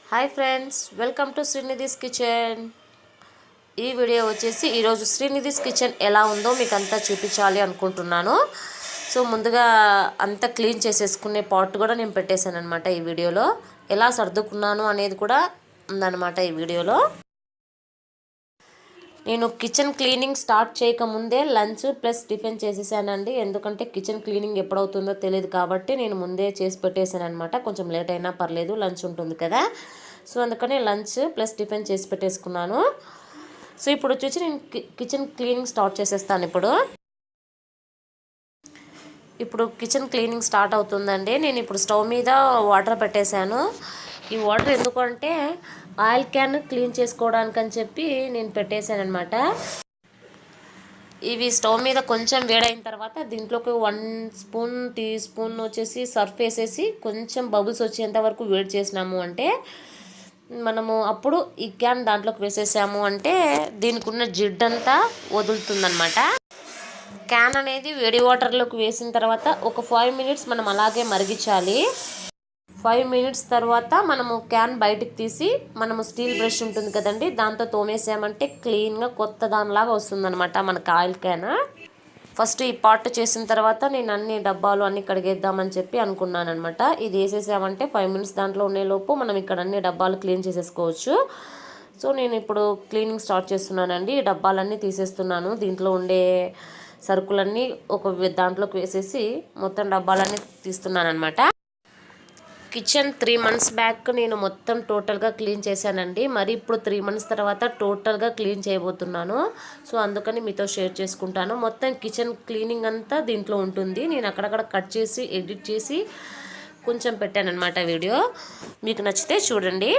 Hi friends, welcome to Srinidhi's kitchen. ఈ video వచ్చేసి ఈరోజు శ్రీనిధిస్ కిచెన్ ఎలా ఉందో మీకు అంతా చూపించాలి అనుకుంటున్నాను. సో ముందుగా అంతా క్లీన్ చేసేసుకునే పాట్ కూడా నేను పెట్టేశాను అనమాట. ఈ వీడియోలో ఎలా సర్దుకున్నాను అనేది కూడా ఉందన్నమాట. ఈ వీడియోలో నేను కిచెన్ క్లీనింగ్ స్టార్ట్ చేయకముందే లంచ్ ప్లస్ టిఫిన్ చేసేసానండి. ఎందుకంటే కిచెన్ క్లీనింగ్ ఎప్పుడవుతుందో తెలియదు కాబట్టి నేను ముందే చేసి పెట్టేశాను అనమాట. కొంచెం లేట్ అయినా పర్లేదు, లంచ్ ఉంటుంది కదా. సో అందుకని లంచ్ ప్లస్ టిఫిన్ చేసి పెట్టేసుకున్నాను. సో ఇప్పుడు వచ్చేసి నేను కిచెన్ క్లీనింగ్ స్టార్ట్ చేసేస్తాను. ఇప్పుడు కిచెన్ క్లీనింగ్ స్టార్ట్ అవుతుందండి. నేను ఇప్పుడు స్టవ్ మీద వాటర్ పెట్టేశాను. ఈ వాటర్ ఎందుకంటే ఆయిల్ క్యాన్ క్లీన్ చేసుకోవడానికి అని చెప్పి నేను పెట్టేశాను అనమాట. ఇవి స్టవ్ మీద కొంచెం వేడైన తర్వాత దీంట్లోకి 1 టీ స్పూన్ వచ్చేసి సర్ఫ్ వేసేసి కొంచెం బబుల్స్ వచ్చేంత వరకు వేడి చేసినాము అంటే మనము అప్పుడు ఈ క్యాన్ దాంట్లోకి వేసేసాము అంటే దీనికి ఉన్న జిడ్డంతా వదులుతుందన్నమాట. క్యాన్ అనేది వేడి వాటర్లోకి వేసిన తర్వాత ఒక 5 మినిట్స్ మనం అలాగే మరిగించాలి. 5 మినిట్స్ తర్వాత మనము క్యాన్ బయటికి తీసి మనము స్టీల్ బ్రష్ ఉంటుంది కదండి, దాంతో తోమేసామంటే క్లీన్గా కొత్త దానిలాగా వస్తుందన్నమాట మనకు ఆయిల్ క్యాన్. ఫస్ట్ ఈ పాట్ చేసిన తర్వాత నేను అన్ని డబ్బాలు అన్నీ కడిగేద్దామని చెప్పి అనుకున్నాను అనమాట. ఇది వేసేసామంటే 5 మినిట్స్ దాంట్లో ఉండేలోపు మనం ఇక్కడ అన్ని డబ్బాలు క్లీన్ చేసేసుకోవచ్చు. సో నేను ఇప్పుడు క్లీనింగ్ స్టార్ట్ చేస్తున్నానండి. ఈ డబ్బాలన్నీ తీసేస్తున్నాను. దీంట్లో ఉండే సరుకులన్నీ ఒక దాంట్లోకి వేసేసి మొత్తం డబ్బాలన్నీ తీస్తున్నాను అనమాట. కిచెన్ 3 మంత్స్ బ్యాక్ నేను మొత్తం టోటల్గా క్లీన్ చేశానండి. మరి ఇప్పుడు 3 మంత్స్ తర్వాత టోటల్గా క్లీన్ చేయబోతున్నాను. సో అందుకని మీతో షేర్ చేసుకుంటాను. మొత్తం కిచెన్ క్లీనింగ్ అంతా దీంట్లో ఉంటుంది. నేను అక్కడక్కడ కట్ చేసి ఎడిట్ చేసి కొంచెం పెట్టాను అనమాట వీడియో. మీకు నచ్చితే చూడండి.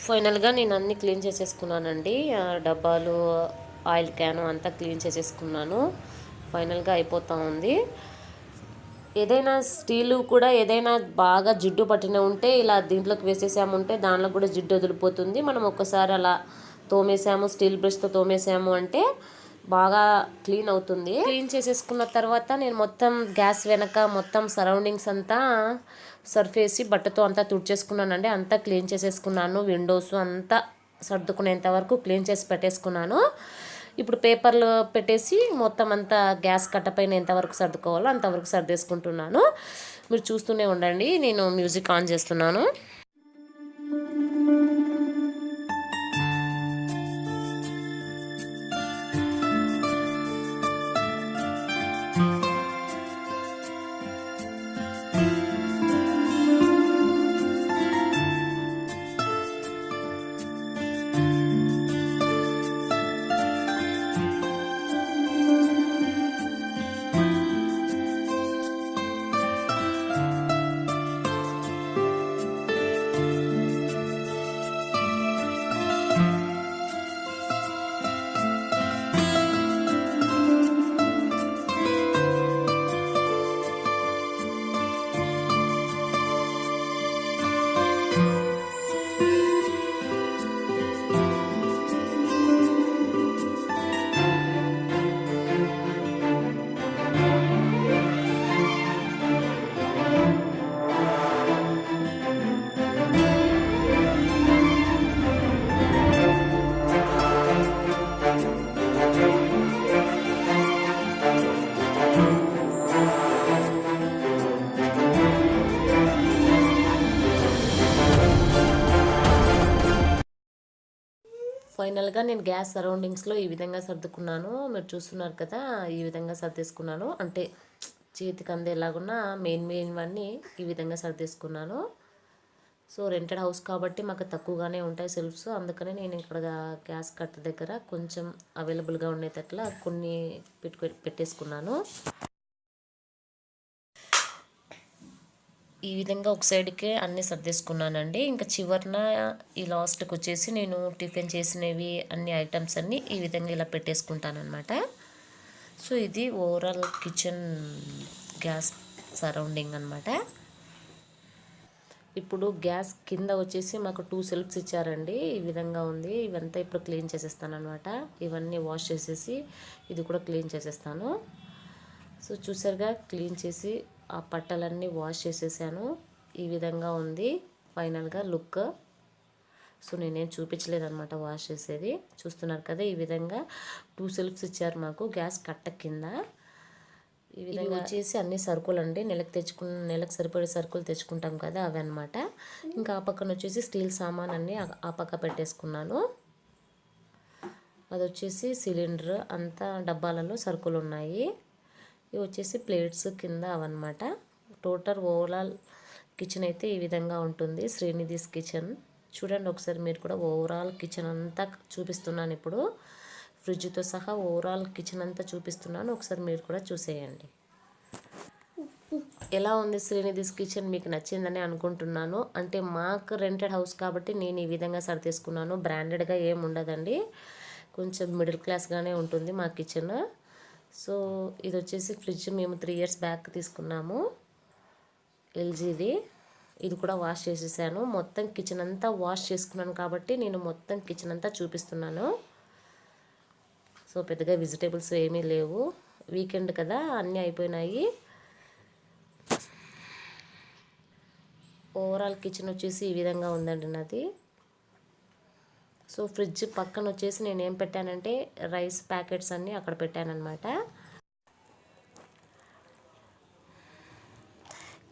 ఫైనల్గా నేను అన్నీ క్లీన్ చేసేసుకున్నానండి. డబ్బాలు, ఆయిల్ క్యాను అంతా క్లీన్ చేసేసుకున్నాను. ఫైనల్గా అయిపోతూ ఉంది. ఏదైనా స్టీలు కూడా ఏదైనా బాగా జిడ్డు పట్టిన ఉంటే ఇలా దీంట్లోకి వేసేసామంటే దానిలో కూడా జిడ్డు వదిలిపోతుంది. మనం ఒక్కసారి అలా తోమేసాము, స్టీల్ బ్రష్తో తోమేసాము అంటే బాగా క్లీన్ అవుతుంది. క్లీన్ చేసేసుకున్న తర్వాత నేను మొత్తం గ్యాస్ వెనక మొత్తం సరౌండింగ్స్ అంతా సర్ఫ్ వేసి బట్టతో అంతా తుడిచేసుకున్నానండి. అంతా క్లీన్ చేసేసుకున్నాను. విండోస్ అంతా సర్దుకునేంత వరకు క్లీన్ చేసి పెట్టేసుకున్నాను. ఇప్పుడు పేపర్లు పెట్టేసి మొత్తం అంతా గ్యాస్ కట్టపైన ఎంతవరకు సర్దుకోవాలో అంతవరకు సర్దేసుకుంటున్నాను. మీరు చూస్తూనే ఉండండి. నేను మ్యూజిక్ ఆన్ చేస్తున్నాను. ఫైనల్గా నేను గ్యాస్ సరౌండింగ్స్లో ఈ విధంగా సర్దుకున్నాను. మీరు చూస్తున్నారు కదా, ఈ విధంగా సర్దేసుకున్నాను. అంటే చేతికి అందేలాగున్న మెయిన్వన్నీ ఈ విధంగా సర్దేసుకున్నాను. సో రెంటెడ్ హౌస్ కాబట్టి మాకు తక్కువగానే ఉంటాయి సెల్ఫ్స్. అందుకని నేను ఇక్కడ గ్యాస్ కట్ దగ్గర కొంచెం అవైలబుల్గా ఉండేటట్లా కొన్ని పెట్టేసుకున్నాను. ఈ విధంగా ఒక సైడ్కే అన్నీ సర్దేసుకున్నానండి. ఇంకా చివరిన ఈ లాస్ట్కి వచ్చేసి నేను టిఫిన్ చేసినవి అన్ని ఐటమ్స్ అన్నీ ఈ విధంగా ఇలా పెట్టేసుకుంటానమాట. సో ఇది ఓవరాల్ కిచెన్ గ్యాస్ సరౌండింగ్ అనమాట. ఇప్పుడు గ్యాస్ కింద వచ్చేసి మాకు 2 సెల్ఫ్స్ ఇచ్చారండి. ఈ విధంగా ఉంది. ఇవంతా ఇప్పుడు క్లీన్ చేసేస్తాను అనమాట. ఇవన్నీ వాష్ చేసేసి ఇది కూడా క్లీన్ చేసేస్తాను. సో చూసారుగా, క్లీన్ చేసి ఆ పట్టలన్నీ వాష్ చేసేసాను. ఈ విధంగా ఉంది ఫైనల్గా లుక్. సో నేనేం చూపించలేదన్నమాట వాష్ చేసేది. చూస్తున్నారు కదా, ఈ విధంగా 2 సెల్ఫ్స్ ఇచ్చారు మాకు గ్యాస్ కట్ట కింద. ఈ విధంగా వచ్చేసి అన్ని సరుకులు అండి. నెలకు సరిపడే సరుకులు తెచ్చుకుంటాం కదా, అవి అనమాట. ఇంకా ఆ పక్కన వచ్చేసి స్టీల్ సామాన్ అన్నీ ఆ పక్క పెట్టేసుకున్నాను. అది వచ్చేసి సిలిండర్ అంతా డబ్బాలలో సరుకులు ఉన్నాయి. ఇవి వచ్చేసి ప్లేట్స్ కింద అవన్నమాట. టోటల్ ఓవరాల్ కిచెన్ అయితే ఈ విధంగా ఉంటుంది. శ్రీనిధిస్ కిచెన్ చూడండి ఒకసారి మీరు కూడా. ఓవరాల్ కిచెన్ అంతా చూపిస్తున్నాను ఇప్పుడు, ఫ్రిడ్జ్తో సహా ఓవరాల్ కిచెన్ అంతా చూపిస్తున్నాను. ఒకసారి మీరు కూడా చూసేయండి. ఎలా ఉంది శ్రీనిధిస్ కిచెన్? మీకు నచ్చిందని అనుకుంటున్నాను. అంటే మాకు రెంటెడ్ హౌస్ కాబట్టి నేను ఈ విధంగా సర్దేసుకున్నాను. బ్రాండెడ్గా ఏమి ఉండదండి, కొంచెం మిడిల్ క్లాస్గానే ఉంటుంది మా కిచెన్. సో ఇది వచ్చేసి ఫ్రిడ్జ్ మేము 3 ఇయర్స్ బ్యాక్ తీసుకున్నాము, ఎల్జీది. ఇది కూడా వాష్ చేసేసాను. మొత్తం కిచెన్ అంతా వాష్ చేసుకున్నాను కాబట్టి నేను మొత్తం కిచెన్ అంతా చూపిస్తున్నాను. సో పెద్దగా వెజిటేబుల్స్ ఏమీ లేవు, వీకెండ్ కదా అన్నీ అయిపోయినాయి. ఓవరాల్ కిచెన్ వచ్చేసి ఈ విధంగా ఉందండి నాది. సో ఫ్రిడ్జ్ పక్కన వచ్చేసి నేను ఏం పెట్టానంటే రైస్ ప్యాకెట్స్ అన్నీ అక్కడ పెట్టానన్నమాట.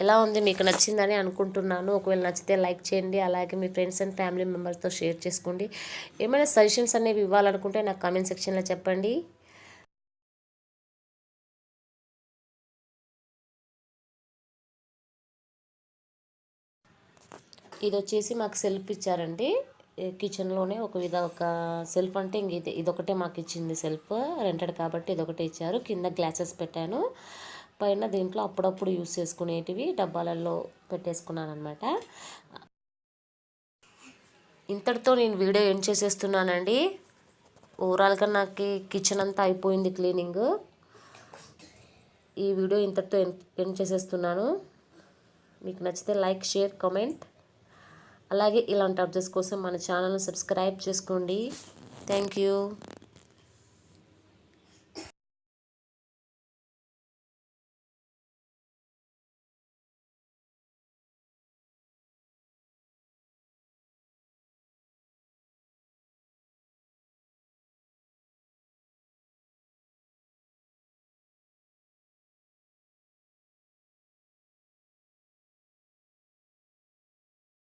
ఎలా ఉంది? మీకు నచ్చిందని అనుకుంటున్నాను. ఒకవేళ నచ్చితే లైక్ చేయండి, అలాగే మీ ఫ్రెండ్స్ అండ్ ఫ్యామిలీ మెంబర్స్తో షేర్ చేసుకోండి. ఏమైనా సజెషన్స్ అనేవి ఇవ్వాలనుకుంటే నాకు కామెంట్ సెక్షన్లో చెప్పండి. ఇది వచ్చేసి మాకు సెల్ఫ్ ఇచ్చారండి కిచెన్లోనే. ఒక సెల్ఫ్ అంటే ఇంక ఇదొకటే మాకు ఇచ్చింది సెల్ఫ్. రెంటెడ్ కాబట్టి ఇదొకటే ఇచ్చారు. కింద గ్లాసెస్ పెట్టాను, పైన దీంట్లో అప్పుడప్పుడు యూస్ చేసుకునేటివి డబ్బాలలో పెట్టేసుకున్నాను అనమాట. ఇంతటితో నేను వీడియో ఎండ్ చేసేస్తున్నానండి. ఓవరాల్గా నాకు కిచెన్ అంతా అయిపోయింది క్లీనింగ్. ఈ వీడియో ఇంతటితో ఎండ్ చేసేస్తున్నాను. మీకు నచ్చితే లైక్, షేర్, కామెంట్, అలాగే ఇలాంటి అప్డేట్స్ కోసం మన ఛానల్ని సబ్స్క్రైబ్ చేసుకోండి. Thank you.